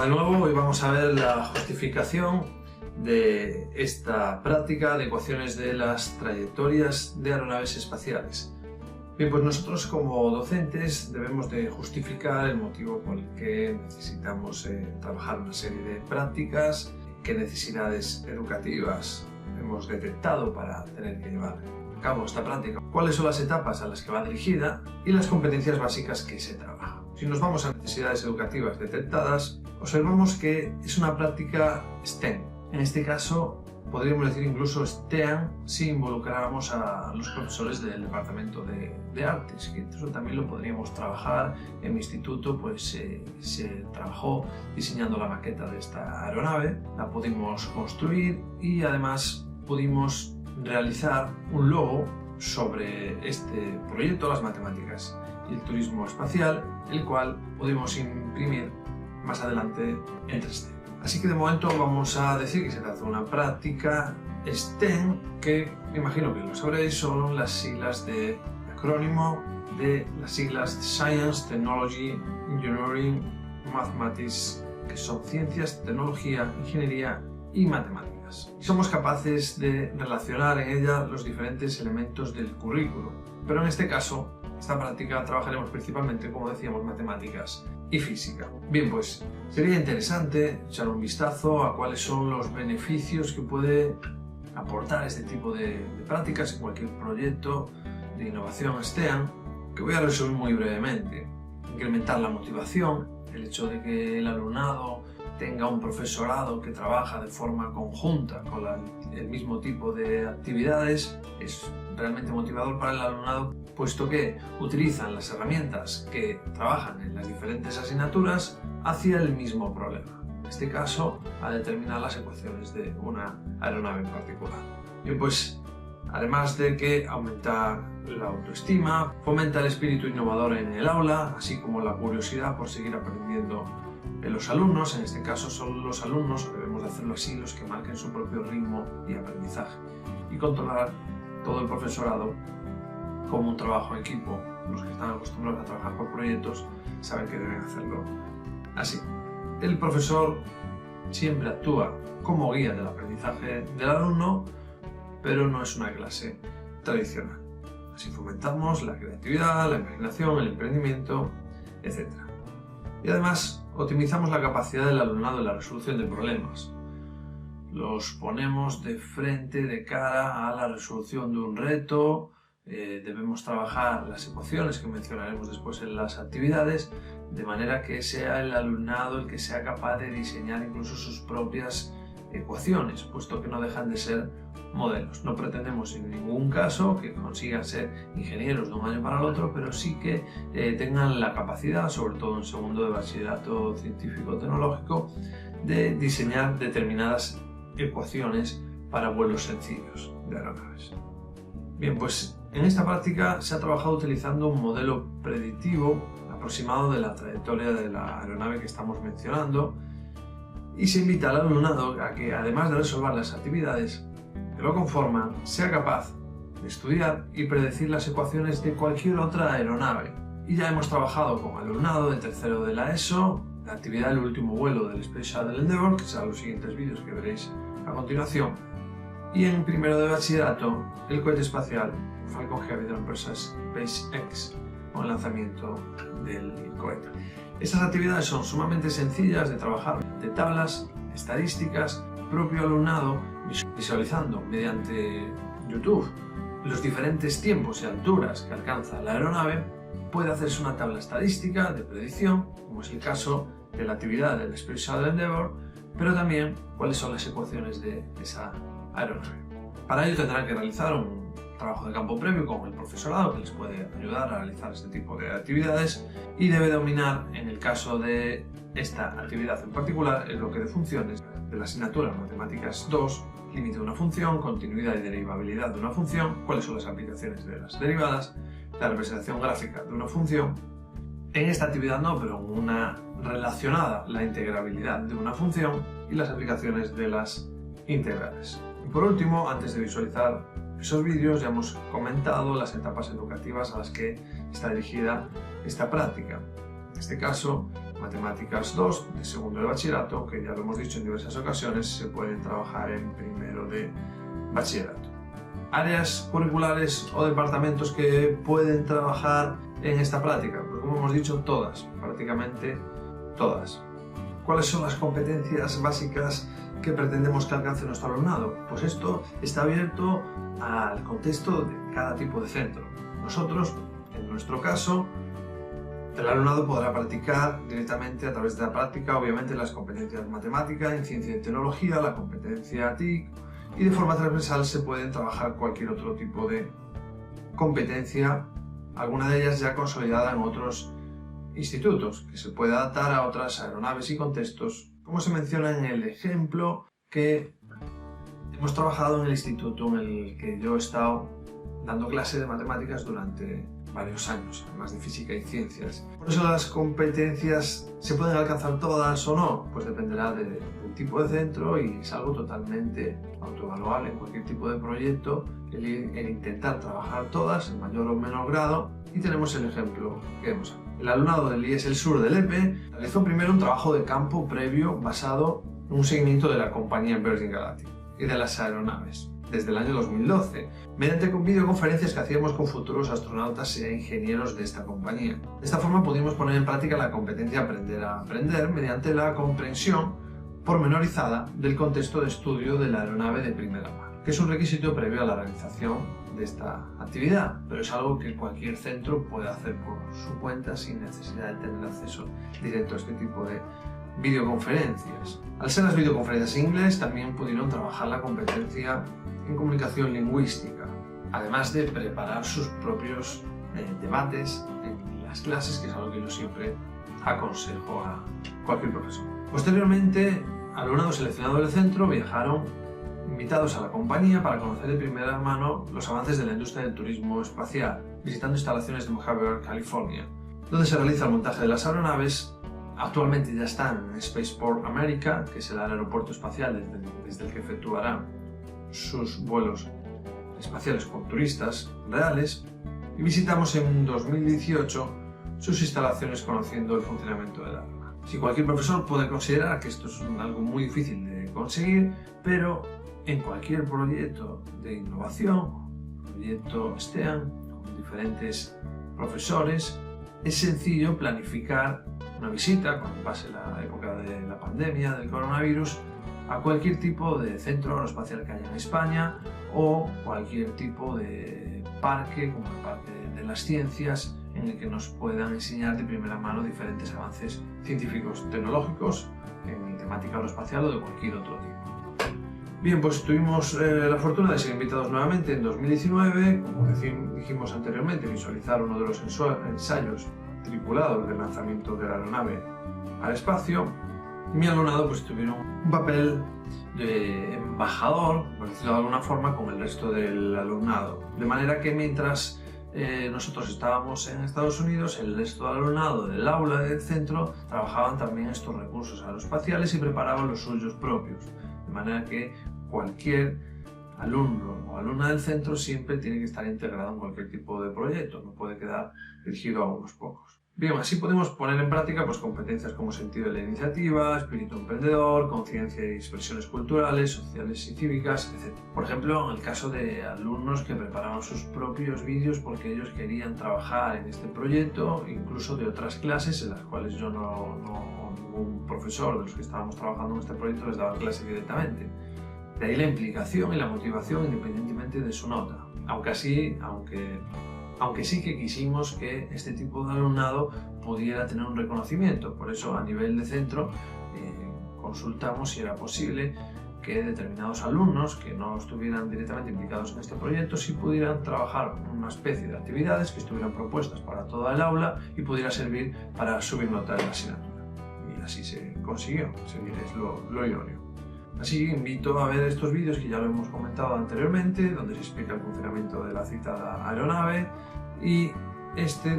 de nuevo, hoy vamos a ver la justificación de esta práctica de ecuaciones de las trayectorias de aeronaves espaciales. Bien, pues nosotros como docentes debemos de justificar el motivo por el que necesitamos trabajar una serie de prácticas, qué necesidades educativas hemos detectado para tener que llevar a cabo esta práctica, cuáles son las etapas a las que va dirigida y las competencias básicas que se trabajan. Si nos vamos a necesidades educativas detectadas, observamos que es una práctica STEM. En este caso, podríamos decir incluso STEAM si involucráramos a los profesores del departamento de artes, que eso también lo podríamos trabajar. En mi instituto pues se trabajó diseñando la maqueta de esta aeronave, la pudimos construir y además pudimos realizar un logo sobre este proyecto, las matemáticas y el turismo espacial, el cual pudimos imprimir más adelante en 3D. Así que de momento vamos a decir que se trata de una práctica STEM, que me imagino que lo sabréis, son las siglas de acrónimo de las siglas de Science, Technology, Engineering, Mathematics, que son ciencias, tecnología, ingeniería y matemáticas. Y somos capaces de relacionar en ella los diferentes elementos del currículo, pero en este caso, esta práctica trabajaremos principalmente, como decíamos, matemáticas y física. Bien, pues sería interesante echar un vistazo a cuáles son los beneficios que puede aportar este tipo de prácticas en cualquier proyecto de innovación STEAM, que voy a resumir muy brevemente. Incrementar la motivación, el hecho de que el alumnado tenga un profesorado que trabaja de forma conjunta con el mismo tipo de actividades, es realmente motivador para el alumnado, puesto que utilizan las herramientas que trabajan en las diferentes asignaturas hacia el mismo problema. En este caso, a determinar las ecuaciones de una aeronave en particular. Bien, pues además de que aumenta la autoestima, fomenta el espíritu innovador en el aula, así como la curiosidad por seguir aprendiendo en los alumnos. En este caso son los alumnos, debemos de hacerlo así, los que marquen su propio ritmo de aprendizaje y controlar todo el profesorado como un trabajo en equipo. Los que están acostumbrados a trabajar por proyectos saben que deben hacerlo así. El profesor siempre actúa como guía del aprendizaje del alumno, pero no es una clase tradicional. Así fomentamos la creatividad, la imaginación, el emprendimiento, etc. Y además optimizamos la capacidad del alumnado en la resolución de problemas. Los ponemos de frente, de cara a la resolución de un reto. Debemos trabajar las ecuaciones que mencionaremos después en las actividades, de manera que sea el alumnado el que sea capaz de diseñar incluso sus propias ecuaciones, puesto que no dejan de ser modelos. No pretendemos en ningún caso que consigan ser ingenieros de un año para el otro, pero sí que tengan la capacidad, sobre todo en segundo de bachillerato científico-tecnológico, de diseñar determinadas ecuaciones para vuelos sencillos de aeronaves. Bien, pues en esta práctica se ha trabajado utilizando un modelo predictivo aproximado de la trayectoria de la aeronave que estamos mencionando, y se invita al alumnado a que, además de resolver las actividades que lo conforman, sea capaz de estudiar y predecir las ecuaciones de cualquier otra aeronave. Y ya hemos trabajado con alumnado de tercero de la ESO, la actividad del último vuelo del Space Shuttle Endeavour, que serán los siguientes vídeos que veréis a continuación, y en primero de bachillerato el cohete espacial Falcon Heavy de la empresa SpaceX, con el lanzamiento del cohete. Estas actividades son sumamente sencillas de trabajar, de tablas, estadísticas, propio alumnado visualizando mediante YouTube los diferentes tiempos y alturas que alcanza la aeronave. Puede hacerse una tabla estadística de predicción, como es el caso de la actividad del Space Shuttle Endeavour, pero también cuáles son las ecuaciones de esa aeronave. Para ello tendrán que realizar un trabajo de campo previo con el profesorado, que les puede ayudar a realizar este tipo de actividades, y debe dominar, en el caso de esta actividad en particular, el bloque de funciones de la asignatura Matemáticas 2, límite de una función, continuidad y derivabilidad de una función, cuáles son las aplicaciones de las derivadas, la representación gráfica de una función. En esta actividad no, pero en una relacionada, la integrabilidad de una función y las aplicaciones de las integrales. Y por último, antes de visualizar esos vídeos, ya hemos comentado las etapas educativas a las que está dirigida esta práctica. En este caso, matemáticas 2 de segundo de bachillerato, que ya lo hemos dicho en diversas ocasiones, se pueden trabajar en primero de bachillerato. Áreas curriculares o departamentos que pueden trabajar en esta práctica, pues como hemos dicho, todas, prácticamente todas. ¿Cuáles son las competencias básicas que pretendemos que alcance nuestro alumnado? Pues esto está abierto al contexto de cada tipo de centro. Nosotros, en nuestro caso, el alumnado podrá practicar directamente a través de la práctica, obviamente, las competencias matemáticas, en ciencia y tecnología, la competencia TIC, y de forma transversal se pueden trabajar cualquier otro tipo de competencia, alguna de ellas ya consolidada en otros institutos, que se puede adaptar a otras aeronaves y contextos, como se menciona en el ejemplo que hemos trabajado en el instituto en el que yo he estado dando clase de matemáticas durante varios años, además de física y ciencias. Por eso las competencias se pueden alcanzar todas o no, pues dependerá del tipo de centro y es algo totalmente autoevaluable en cualquier tipo de proyecto, el intentar trabajar todas en mayor o menor grado. Y tenemos el ejemplo que vemos aquí. El alumnado del IES El Sur del EPE realizó primero un trabajo de campo previo basado en un seguimiento de la compañía Virgin Galactic y de las aeronaves desde el año 2012, mediante videoconferencias que hacíamos con futuros astronautas e ingenieros de esta compañía. De esta forma pudimos poner en práctica la competencia aprender a aprender mediante la comprensión pormenorizada del contexto de estudio de la aeronave de primera mano, que es un requisito previo a la realización de esta actividad, pero es algo que cualquier centro puede hacer por su cuenta sin necesidad de tener acceso directo a este tipo de videoconferencias. Al ser las videoconferencias en inglés, también pudieron trabajar la competencia en comunicación lingüística, además de preparar sus propios debates en las clases, que es algo que yo siempre aconsejo a cualquier profesor. Posteriormente, alumnados seleccionados del centro viajaron invitados a la compañía para conocer de primera mano los avances de la industria del turismo espacial, visitando instalaciones de Mojave, California, donde se realiza el montaje de las aeronaves. Actualmente ya están en Spaceport America, que es el aeropuerto espacial desde el que efectuarán sus vuelos espaciales con turistas reales, y visitamos en 2018 sus instalaciones conociendo el funcionamiento de la aeronave. Si cualquier profesor puede considerar que esto es algo muy difícil de conseguir, pero en cualquier proyecto de innovación, proyecto STEAM, con diferentes profesores, es sencillo planificar una visita, cuando pase la época de la pandemia del coronavirus, a cualquier tipo de centro aeroespacial que haya en España o cualquier tipo de parque, como el Parque de las Ciencias, en el que nos puedan enseñar de primera mano diferentes avances científicos tecnológicos en temática aeroespacial o de cualquier otro tipo. Bien, pues tuvimos la fortuna de ser invitados nuevamente en 2019, como dijimos anteriormente, visualizar uno de los ensayos tripulados del lanzamiento de la aeronave al espacio. Mi alumnado pues tuvieron un papel de embajador, por decirlo de alguna forma, con el resto del alumnado. De manera que mientras nosotros estábamos en Estados Unidos, el resto del alumnado del aula del centro trabajaban también estos recursos aeroespaciales y preparaban los suyos propios. De manera que cualquier alumno o alumna del centro siempre tiene que estar integrado en cualquier tipo de proyecto, no puede quedar dirigido a unos pocos. Bien, así podemos poner en práctica pues, competencias como sentido de la iniciativa, espíritu emprendedor, conciencia y expresiones culturales, sociales y cívicas, etc. Por ejemplo, en el caso de alumnos que preparaban sus propios vídeos porque ellos querían trabajar en este proyecto, incluso de otras clases en las cuales yo ningún profesor de los que estábamos trabajando en este proyecto les daba clase directamente. De ahí la implicación y la motivación independientemente de su nota. Aunque sí que quisimos que este tipo de alumnado pudiera tener un reconocimiento. Por eso, a nivel de centro, consultamos si era posible que determinados alumnos que no estuvieran directamente implicados en este proyecto sí pudieran trabajar una especie de actividades que estuvieran propuestas para toda el aula y pudiera servir para subir nota de la asignatura. Y así se consiguió, es lo idóneo. Así invito a ver estos vídeos que ya lo hemos comentado anteriormente, donde se explica el funcionamiento de la citada aeronave, y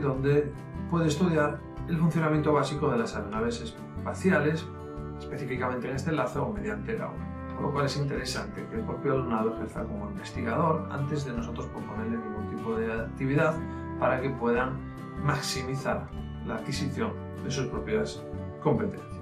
donde puede estudiar el funcionamiento básico de las aeronaves espaciales, específicamente en este enlace o mediante el aula. Por lo cual es interesante que el propio alumnado ejerza como investigador antes de nosotros proponerle ningún tipo de actividad para que puedan maximizar la adquisición de sus propias competencia.